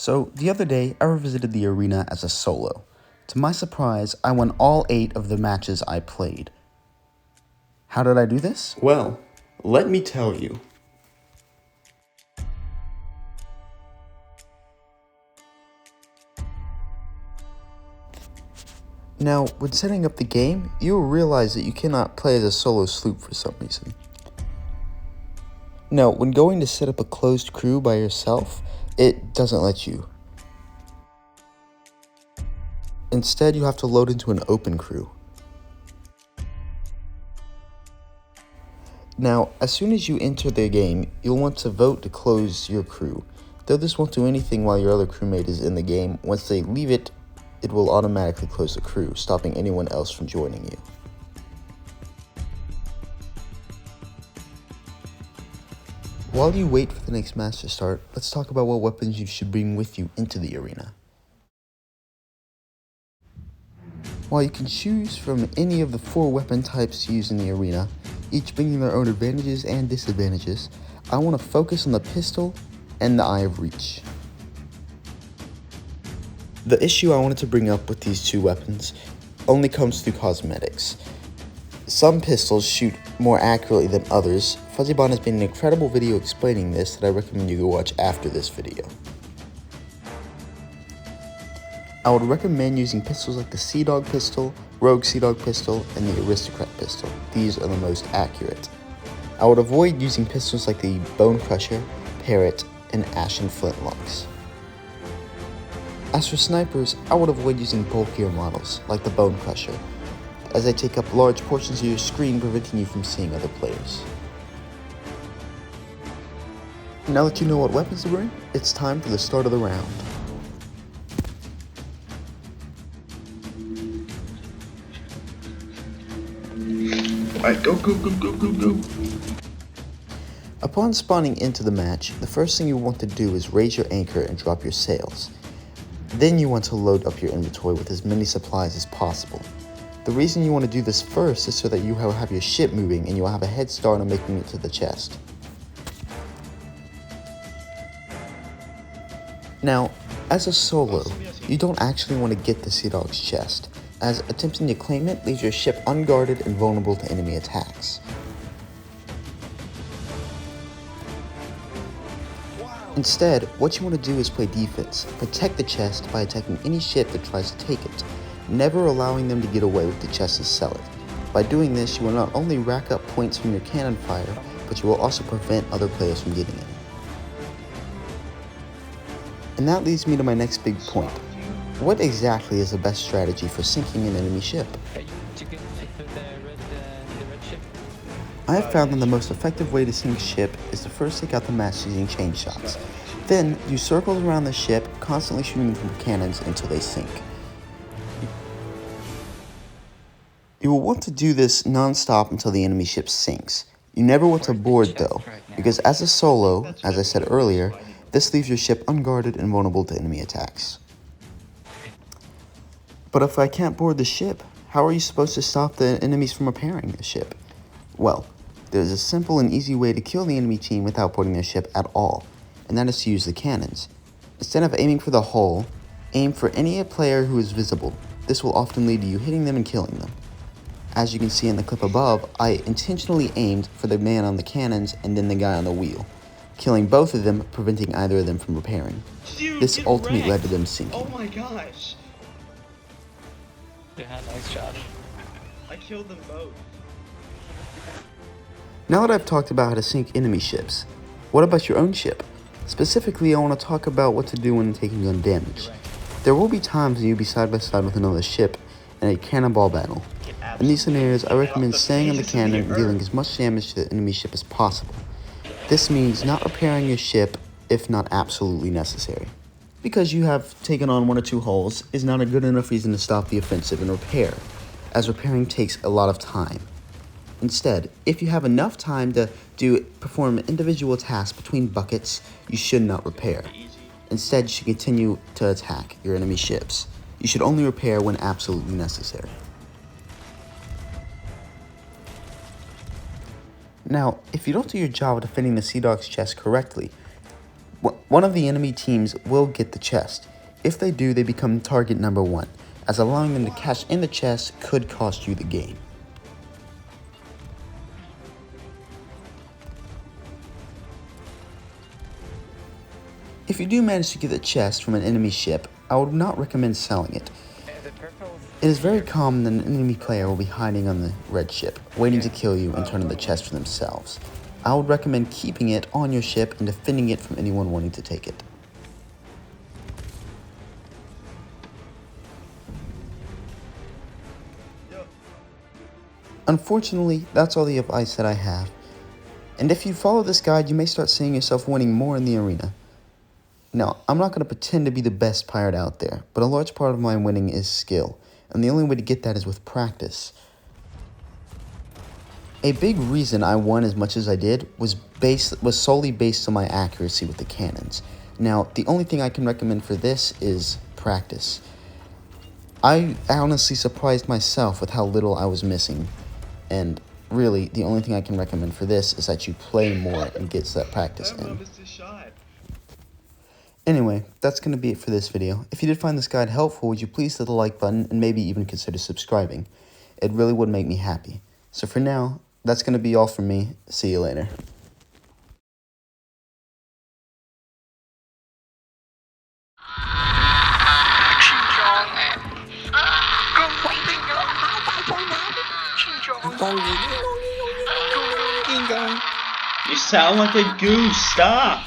So, the other day, I revisited the arena as a solo. To my surprise, I won all 8 of the matches I played. How did I do this? Well, let me tell you. Now, when setting up the game, you will realize that you cannot play as a solo sloop for some reason. Now, when going to set up a closed crew by yourself, it doesn't let you. Instead, you have to load into an open crew. Now, as soon as you enter the game, you'll want to vote to close your crew. Though this won't do anything while your other crewmate is in the game, once they leave it, it will automatically close the crew, stopping anyone else from joining you. While you wait for the next match to start, let's talk about what weapons you should bring with you into the arena. While you can choose from any of the 4 weapon types used in the arena, each bringing their own advantages and disadvantages, I want to focus on the pistol and the Eye of Reach. The issue I wanted to bring up with these 2 weapons only comes through cosmetics. Some pistols shoot more accurately than others. Fuzzybot has made an incredible video explaining this that I recommend you go watch after this video. I would recommend using pistols like the Sea Dog pistol, Rogue Sea Dog pistol, and the Aristocrat pistol. These are the most accurate. I would avoid using pistols like the Bone Crusher, Parrot, and Ashen Flintlocks. As for snipers, I would avoid using bulkier models like the Bone Crusher, as they take up large portions of your screen, preventing you from seeing other players. Now that you know what weapons to bring, it's time for the start of the round. Alright, go. Upon spawning into the match, the first thing you want to do is raise your anchor and drop your sails. Then you want to load up your inventory with as many supplies as possible. The reason you want to do this first is so that you will have your ship moving and you will have a head start on making it to the chest. Now, as a solo, you don't actually want to get the Sea Dog's chest, as attempting to claim it leaves your ship unguarded and vulnerable to enemy attacks. Instead, what you want to do is play defense. Protect the chest by attacking any ship that tries to take it, never allowing them to get away with the chest and sell it. By doing this, you will not only rack up points from your cannon fire, but you will also prevent other players from getting it. And that leads me to my next big point. What exactly is the best strategy for sinking an enemy ship? I have found that the most effective way to sink a ship is to first take out the mast using chain shots. Then, use circles around the ship, constantly shooting from cannons until they sink. You will want to do this non-stop until the enemy ship sinks. You never want to board though, because as a solo, as I said earlier, this leaves your ship unguarded and vulnerable to enemy attacks. But if I can't board the ship, how are you supposed to stop the enemies from repairing the ship? Well, there's a simple and easy way to kill the enemy team without boarding their ship at all, and that is to use the cannons. Instead of aiming for the hull, aim for any player who is visible. This will often lead to you hitting them and killing them. As you can see in the clip above, I intentionally aimed for the man on the cannons and then the guy on the wheel, killing both of them, preventing either of them from repairing. Dude, This ultimately led to them sinking. Oh my gosh. Yeah, nice shot. I killed them both. Now that I've talked about how to sink enemy ships, what about your own ship? Specifically, I want to talk about what to do when taking gun damage. There will be times when you'll be side by side with another ship in a cannonball battle. In these scenarios, I recommend staying on the cannon and dealing as much damage to the enemy ship as possible. This means not repairing your ship if not absolutely necessary. Because you have taken on 1 or 2 hulls is not a good enough reason to stop the offensive and repair, as repairing takes a lot of time. Instead, if you have enough time to perform individual tasks between buckets, you should not repair. Instead, you should continue to attack your enemy ships. You should only repair when absolutely necessary. Now, if you don't do your job of defending the Sea Dog's chest correctly, One of the enemy teams will get the chest. If they do, they become target number 1, as allowing them to cash in the chest could cost you the game. If you do manage to get the chest from an enemy ship, I would not recommend selling it. It is very common that an enemy player will be hiding on the red ship, waiting to kill you and turn in the chest for themselves. I would recommend keeping it on your ship and defending it from anyone wanting to take it. Unfortunately, that's all the advice that I have. And if you follow this guide, you may start seeing yourself winning more in the arena. Now, I'm not going to pretend to be the best pirate out there, but a large part of my winning is skill, and the only way to get that is with practice. A big reason I won as much as I did was solely based on my accuracy with the cannons. Now, the only thing I can recommend for this is practice. I honestly surprised myself with how little I was missing, and really, the only thing I can recommend for this is that you play more and get that practice in. Anyway, that's going to be it for this video. If you did find this guide helpful, would you please hit the like button and maybe even consider subscribing? It really would make me happy. So for now, that's going to be all from me. See you later. You sound like a goose. Stop.